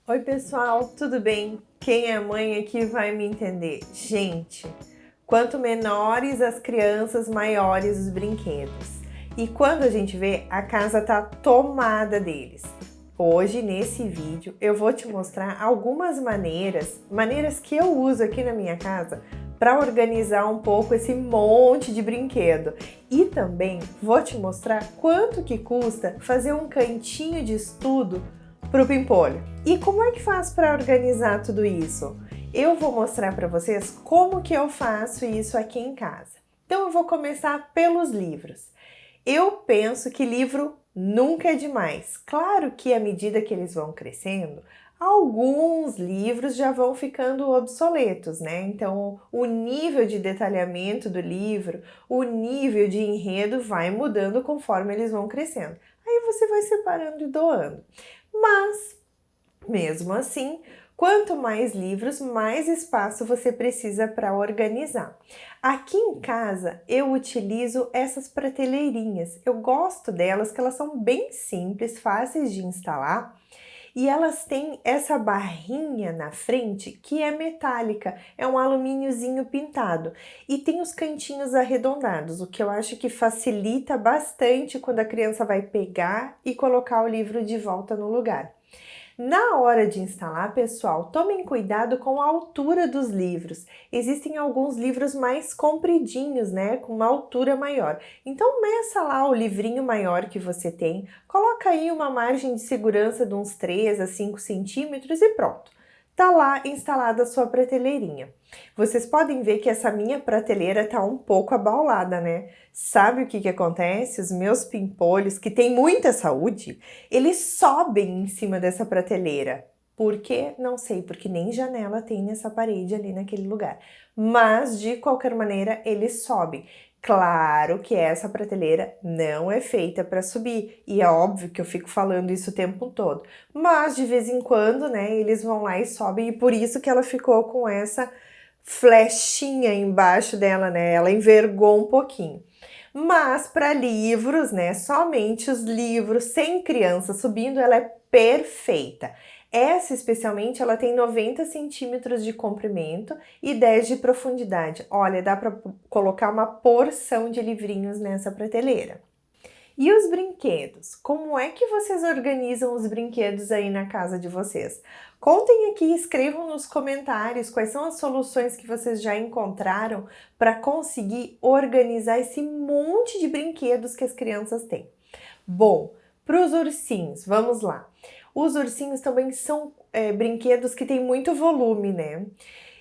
Oi pessoal, tudo bem? Quem é mãe aqui vai me entender. Gente, quanto menores as crianças, maiores os brinquedos. E quando a gente vê, a casa tá tomada deles. Hoje, nesse vídeo, eu vou te mostrar algumas maneiras que eu uso aqui na minha casa para organizar um pouco esse monte de brinquedo. E também vou te mostrar quanto que custa fazer um cantinho de estudo para o pimpolho. E como é que faz para organizar tudo isso? Eu vou mostrar para vocês como que eu faço isso aqui em casa. Então eu vou começar pelos livros. Eu penso que livro nunca é demais. Claro que à medida que eles vão crescendo, alguns livros já vão ficando obsoletos, né? Então, o nível de detalhamento do livro, o nível de enredo vai mudando conforme eles vão crescendo. Aí você vai separando e doando. Mas, mesmo assim, quanto mais livros, mais espaço você precisa para organizar. Aqui em casa eu utilizo essas prateleirinhas. Eu gosto delas, que elas são bem simples, fáceis de instalar. E elas têm essa barrinha na frente que é metálica, é um alumíniozinho pintado. E tem os cantinhos arredondados, o que eu acho que facilita bastante quando a criança vai pegar e colocar o livro de volta no lugar. Na hora de instalar, pessoal, tomem cuidado com a altura dos livros. Existem alguns livros mais compridinhos, né, com uma altura maior. Então, meça lá o livrinho maior que você tem, coloca aí uma margem de segurança de uns 3 a 5 centímetros e pronto. Tá lá instalada a sua prateleirinha. Vocês podem ver que essa minha prateleira tá um pouco abaulada, né? Sabe o que acontece? Os meus pimpolhos, que têm muita saúde, eles sobem em cima dessa prateleira. Por quê? Não sei, porque nem janela tem nessa parede ali naquele lugar. Mas, de qualquer maneira, eles sobem. Claro que essa prateleira não é feita para subir, e é óbvio que eu fico falando isso o tempo todo. Mas, de vez em quando, né, eles vão lá e sobem, e por isso que ela ficou com essa flechinha embaixo dela, né? Ela envergou um pouquinho. Mas para livros, né, somente os livros sem criança subindo, ela é perfeita. Essa especialmente, ela tem 90 centímetros de comprimento e 10 de profundidade. Olha, dá para colocar uma porção de livrinhos nessa prateleira. E os brinquedos? Como é que vocês organizam os brinquedos aí na casa de vocês? Contem aqui, escrevam nos comentários quais são as soluções que vocês já encontraram para conseguir organizar esse monte de brinquedos que as crianças têm. Bom, para os ursinhos, vamos lá. Os ursinhos também são brinquedos que têm muito volume, né?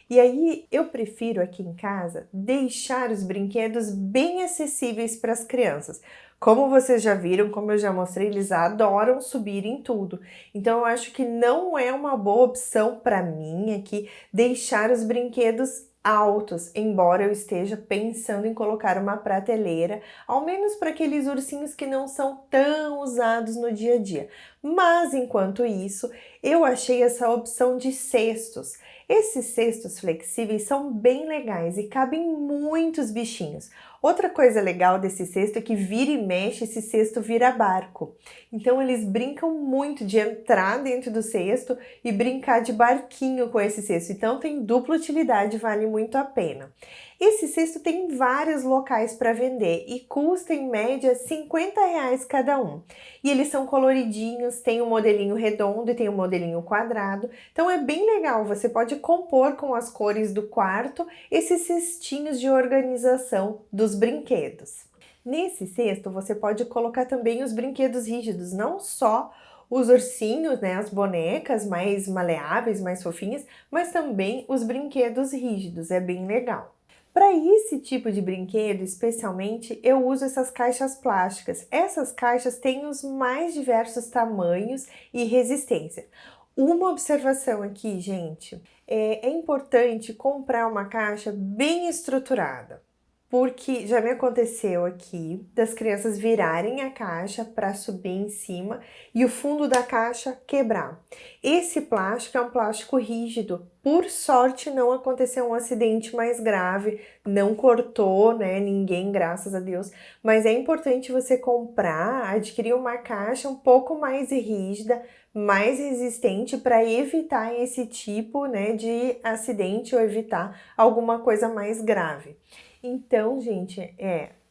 E aí eu prefiro aqui em casa deixar os brinquedos bem acessíveis para as crianças. Como vocês já viram, como eu já mostrei, eles adoram subir em tudo. Então eu acho que não é uma boa opção para mim aqui deixar os brinquedos altos, embora eu esteja pensando em colocar uma prateleira, ao menos para aqueles ursinhos que não são tão usados no dia a dia. Mas enquanto isso, eu achei essa opção de cestos. Esses cestos flexíveis são bem legais e cabem muitos bichinhos. Outra coisa legal desse cesto é que vira e mexe, esse cesto vira barco. Então eles brincam muito de entrar dentro do cesto e brincar de barquinho com esse cesto. Então tem dupla utilidade, vale muito a pena. Esse cesto tem vários locais para vender e custa em média R$ 50 cada um. E eles são coloridinhos, tem um modelinho redondo e tem um modelinho quadrado. Então é bem legal, você pode compor com as cores do quarto esses cestinhos de organização dos brinquedos. Nesse cesto você pode colocar também os brinquedos rígidos, não só os ursinhos, né, as bonecas mais maleáveis, mais fofinhas, mas também os brinquedos rígidos, é bem legal. Para esse tipo de brinquedo, especialmente, eu uso essas caixas plásticas. Essas caixas têm os mais diversos tamanhos e resistência. Uma observação aqui, gente, é importante comprar uma caixa bem estruturada. Porque já me aconteceu aqui das crianças virarem a caixa para subir em cima e o fundo da caixa quebrar. Esse plástico é um plástico rígido. Por sorte não aconteceu um acidente mais grave, não cortou, né, ninguém, graças a Deus. Mas é importante você comprar, adquirir uma caixa um pouco mais rígida, mais resistente para evitar esse tipo, né, de acidente ou evitar alguma coisa mais grave. Então, gente,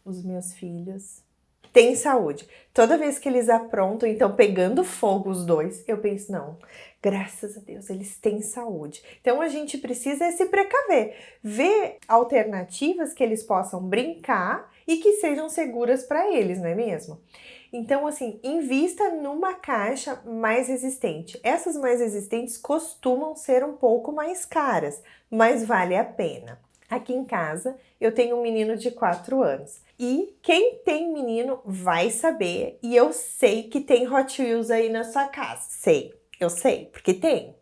os meus filhos têm saúde. Toda vez que eles aprontam, então pegando fogo os dois, eu penso, não, graças a Deus, eles têm saúde. Então a gente precisa se precaver, ver alternativas que eles possam brincar e que sejam seguras para eles, não é mesmo? Então, assim, invista numa caixa mais resistente. Essas mais resistentes costumam ser um pouco mais caras, mas vale a pena. Aqui em casa, eu tenho um menino de 4 anos. E quem tem menino vai saber, e eu sei que tem Hot Wheels aí na sua casa. Eu sei, porque tem.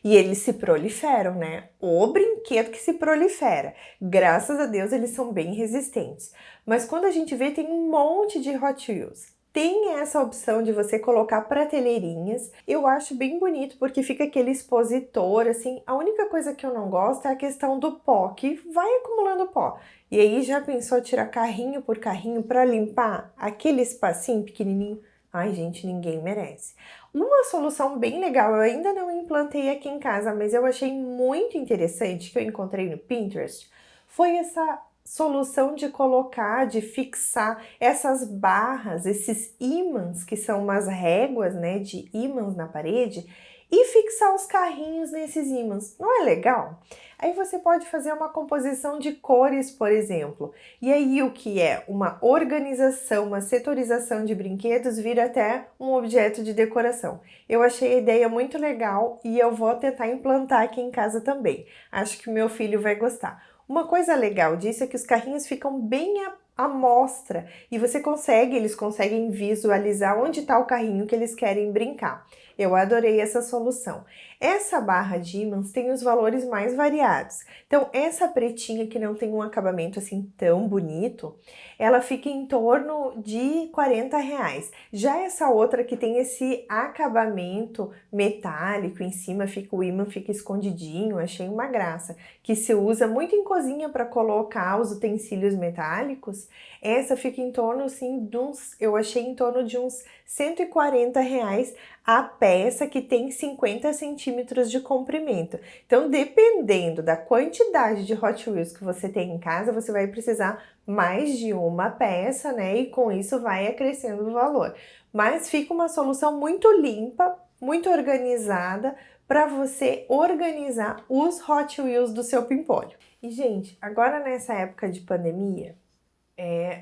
E eles se proliferam, né? O brinquedo que se prolifera. Graças a Deus, eles são bem resistentes. Mas quando a gente vê, tem um monte de Hot Wheels. Tem essa opção de você colocar prateleirinhas. Eu acho bem bonito porque fica aquele expositor, assim. A única coisa que eu não gosto é a questão do pó, que vai acumulando pó. E aí já pensou tirar carrinho por carrinho para limpar aquele espacinho pequenininho? Ai, gente, ninguém merece. Uma solução bem legal, eu ainda não implantei aqui em casa, mas eu achei muito interessante, que eu encontrei no Pinterest, foi essa solução de colocar, de fixar essas barras, esses ímãs, que são umas réguas, né, de ímãs na parede, e fixar os carrinhos nesses ímãs. Não é legal? Aí você pode fazer uma composição de cores, por exemplo. E aí o que é uma organização, uma setorização de brinquedos vira até um objeto de decoração. Eu achei a ideia muito legal e eu vou tentar implantar aqui em casa também. Acho que o meu filho vai gostar. Uma coisa legal disso é que os carrinhos ficam bem à mostra e eles conseguem visualizar onde está o carrinho que eles querem brincar. Eu adorei essa solução. Essa barra de ímãs tem os valores mais variados. Então, essa pretinha que não tem um acabamento assim tão bonito, ela fica em torno de R$ 40. Já essa outra que tem esse acabamento metálico em cima, o ímã fica escondidinho, achei uma graça. Que se usa muito em cozinha para colocar os utensílios metálicos, essa fica em torno assim eu achei em torno de uns R$ 140 a peça, que tem 50 centímetros de comprimento. Então, dependendo da quantidade de Hot Wheels que você tem em casa, você vai precisar mais de uma peça, né? E com isso vai acrescendo o valor. Mas fica uma solução muito limpa, muito organizada, para você organizar os Hot Wheels do seu pimpolho. E, gente, agora nessa época de pandemia,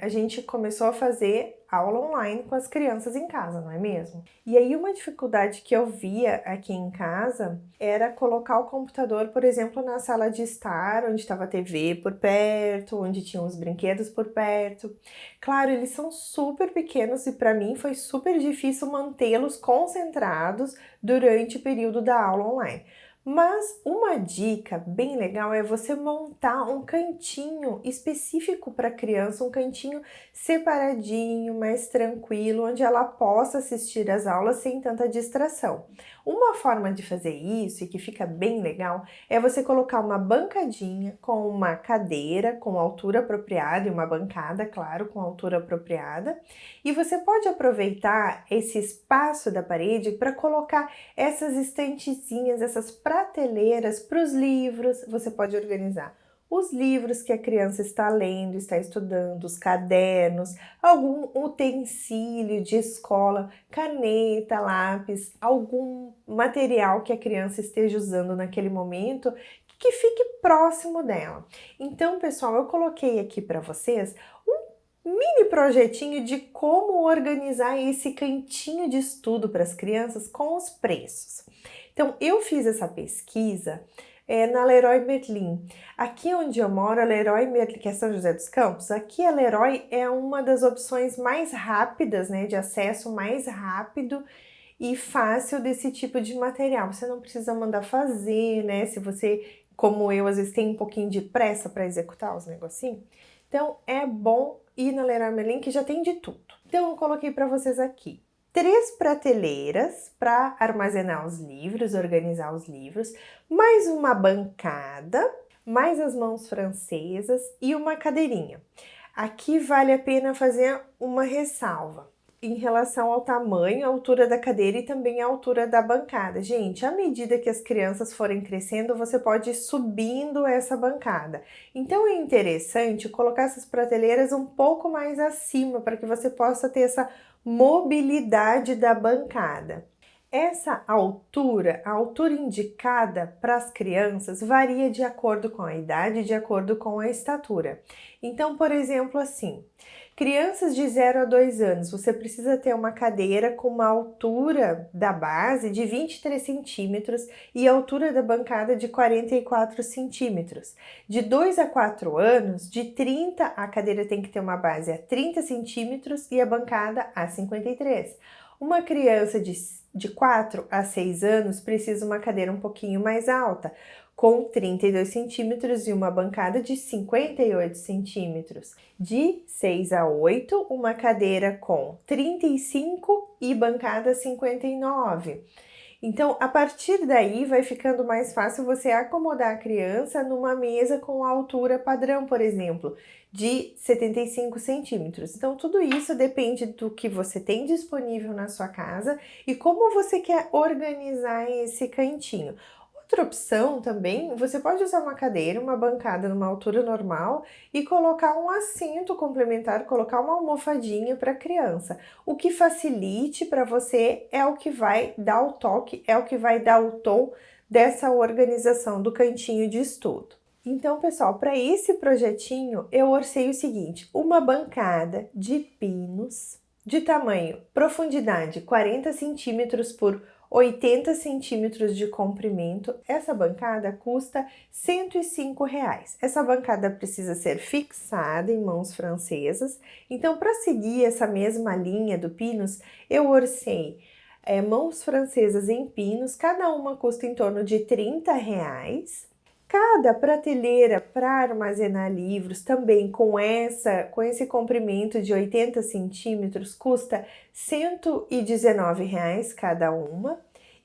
a gente começou a fazer aula online com as crianças em casa, não é mesmo? E aí uma dificuldade que eu via aqui em casa era colocar o computador, por exemplo, na sala de estar, onde estava a TV por perto, onde tinham os brinquedos por perto. Claro, eles são super pequenos e para mim foi super difícil mantê-los concentrados durante o período da aula online. Mas uma dica bem legal é você montar um cantinho específico para a criança, um cantinho separadinho, mais tranquilo, onde ela possa assistir às aulas sem tanta distração. Uma forma de fazer isso, e que fica bem legal, é você colocar uma bancadinha com uma cadeira com altura apropriada e uma bancada, claro, com altura apropriada. E você pode aproveitar esse espaço da parede para colocar essas estantezinhas, essas prateleiras para os livros. Você pode organizar os livros que a criança está lendo, está estudando, os cadernos, algum utensílio de escola, caneta, lápis, algum material que a criança esteja usando naquele momento que fique próximo dela. Então, pessoal, eu coloquei aqui para vocês um mini projetinho de como organizar esse cantinho de estudo para as crianças com os preços. Então, eu fiz essa pesquisa na Leroy Merlin. Aqui onde eu moro, a Leroy Merlin, que é São José dos Campos, aqui a Leroy é uma das opções mais rápidas, né, de acesso mais rápido e fácil desse tipo de material. Você não precisa mandar fazer, né, se você, como eu, às vezes tem um pouquinho de pressa para executar os negocinhos. Então, é bom ir na Leroy Merlin, que já tem de tudo. Então, eu coloquei para vocês aqui 3 prateleiras para armazenar os livros, organizar os livros, mais uma bancada, mais as mãos francesas e uma cadeirinha. Aqui vale a pena fazer uma ressalva. em relação ao tamanho, a altura da cadeira e também a altura da bancada. Gente, à medida que as crianças forem crescendo, você pode ir subindo essa bancada. Então é interessante colocar essas prateleiras um pouco mais acima para que você possa ter essa mobilidade da bancada. Essa altura, a altura indicada para as crianças, varia de acordo com a idade, de acordo com a estatura. Então, por exemplo, assim, crianças de 0 a 2 anos, você precisa ter uma cadeira com uma altura da base de 23 centímetros e a altura da bancada de 44 centímetros. De 2 a 4 anos, de 30, a cadeira tem que ter uma base a 30 centímetros e a bancada a 53. Uma criança de 4 a 6 anos precisa uma cadeira um pouquinho mais alta, com 32 centímetros e uma bancada de 58 centímetros. De 6 a 8, uma cadeira com 35 e bancada 59. Então, a partir daí, vai ficando mais fácil você acomodar a criança numa mesa com a altura padrão, por exemplo, de 75 centímetros. Então, tudo isso depende do que você tem disponível na sua casa e como você quer organizar esse cantinho. Outra opção também, você pode usar uma cadeira, uma bancada numa altura normal e colocar um assento complementar, colocar uma almofadinha para a criança. O que facilite para você é o que vai dar o toque, é o que vai dar o tom dessa organização do cantinho de estudo. Então, pessoal, para esse projetinho eu orcei o seguinte: uma bancada de pinos de tamanho, profundidade 40 centímetros por 80 centímetros de comprimento. Essa bancada custa R$ 105. Essa bancada precisa ser fixada em mãos francesas. Então, para seguir essa mesma linha do pinos, eu orcei mãos francesas em pinos, cada uma custa em torno de R$ 30. Cada prateleira para armazenar livros, também com esse comprimento de 80 centímetros, custa R$ 119 cada uma.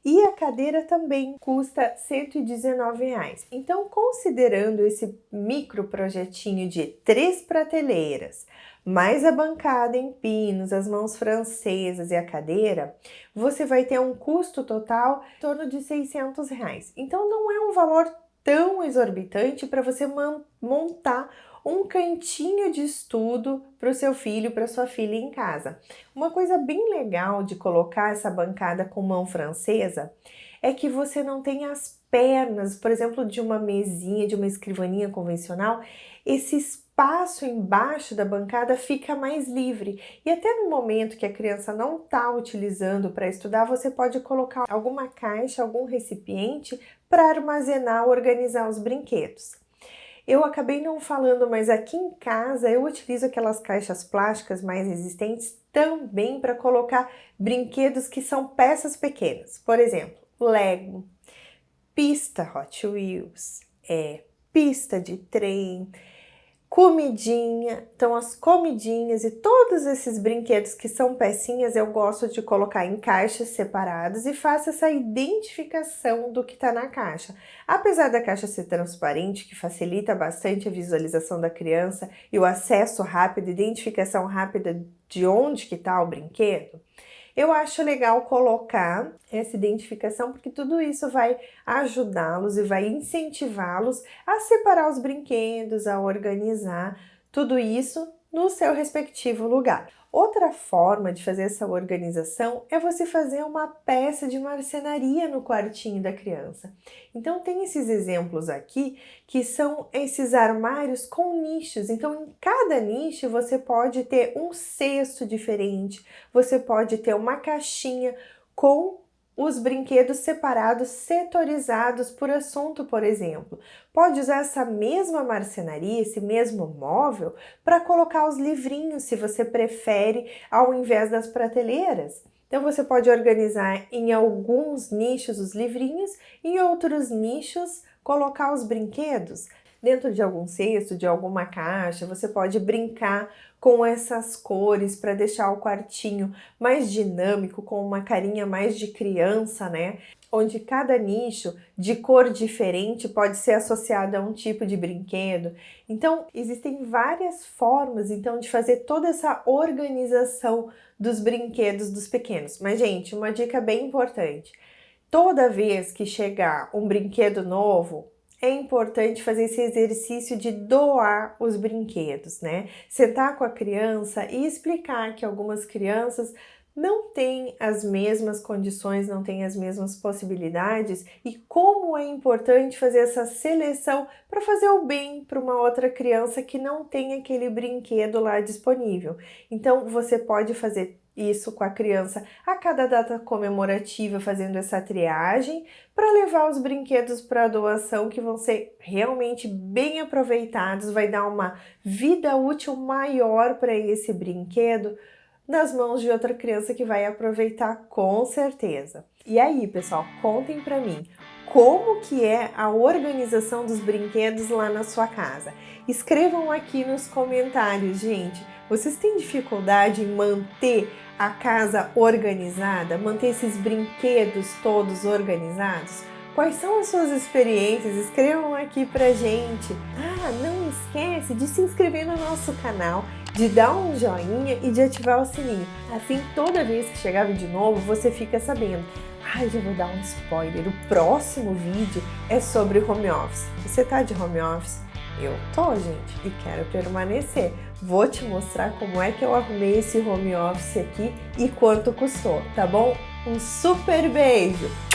E a cadeira também custa R$ 119. Então, considerando esse micro projetinho de 3 prateleiras, mais a bancada em pinos, as mãos francesas e a cadeira, você vai ter um custo total em torno de R$ 600. Então, não é um valor tão exorbitante para você montar um cantinho de estudo para o seu filho, para sua filha em casa. Uma coisa bem legal de colocar essa bancada com mão francesa é que você não tem as pernas, por exemplo, de uma mesinha, de uma escrivaninha convencional, esse espaço embaixo da bancada fica mais livre. E até no momento que a criança não está utilizando para estudar, você pode colocar alguma caixa, algum recipiente para armazenar, organizar os brinquedos. Eu acabei não falando, mas aqui em casa eu utilizo aquelas caixas plásticas mais resistentes também para colocar brinquedos que são peças pequenas. Por exemplo, Lego, pista Hot Wheels, pista de trem, comidinha. Então, as comidinhas e todos esses brinquedos que são pecinhas eu gosto de colocar em caixas separadas e faço essa identificação do que está na caixa. Apesar da caixa ser transparente, que facilita bastante a visualização da criança e o acesso rápido, identificação rápida de onde que está o brinquedo, eu acho legal colocar essa identificação porque tudo isso vai ajudá-los e vai incentivá-los a separar os brinquedos, a organizar tudo isso no seu respectivo lugar. Outra forma de fazer essa organização é você fazer uma peça de marcenaria no quartinho da criança. Então tem esses exemplos aqui que são esses armários com nichos. Então em cada nicho você pode ter um cesto diferente, você pode ter uma caixinha com os brinquedos separados, setorizados por assunto, por exemplo. Pode usar essa mesma marcenaria, esse mesmo móvel, para colocar os livrinhos, se você prefere, ao invés das prateleiras. Então, você pode organizar em alguns nichos os livrinhos, em outros nichos, colocar os brinquedos. Dentro de algum cesto, de alguma caixa, você pode brincar com essas cores para deixar o quartinho mais dinâmico, com uma carinha mais de criança, né? onde cada nicho de cor diferente pode ser associado a um tipo de brinquedo. Então, existem várias formas então de fazer toda essa organização dos brinquedos dos pequenos. Mas, gente, uma dica bem importante. Toda vez que chegar um brinquedo novo, é importante fazer esse exercício de doar os brinquedos, né? Sentar com a criança e explicar que algumas crianças não têm as mesmas condições, não têm as mesmas possibilidades e como é importante fazer essa seleção para fazer o bem para uma outra criança que não tem aquele brinquedo lá disponível. Então, você pode fazer isso com a criança a cada data comemorativa, fazendo essa triagem para levar os brinquedos para doação que vão ser realmente bem aproveitados, vai dar uma vida útil maior para esse brinquedo nas mãos de outra criança que vai aproveitar com certeza. E aí, pessoal, contem para mim como que é a organização dos brinquedos lá na sua casa. Escrevam aqui nos comentários, gente. Vocês têm dificuldade em manter a casa organizada, manter esses brinquedos todos organizados? Quais são as suas experiências? Escrevam aqui pra gente. Não esquece de se inscrever no nosso canal, de dar um joinha e de ativar o sininho. Assim, toda vez que chegar vídeo novo, você fica sabendo. Já vou dar um spoiler. O próximo vídeo é sobre home office. Você tá de home office? Eu tô, gente, e quero permanecer. Vou te mostrar como é que eu arrumei esse home office aqui e quanto custou, tá bom? Um super beijo!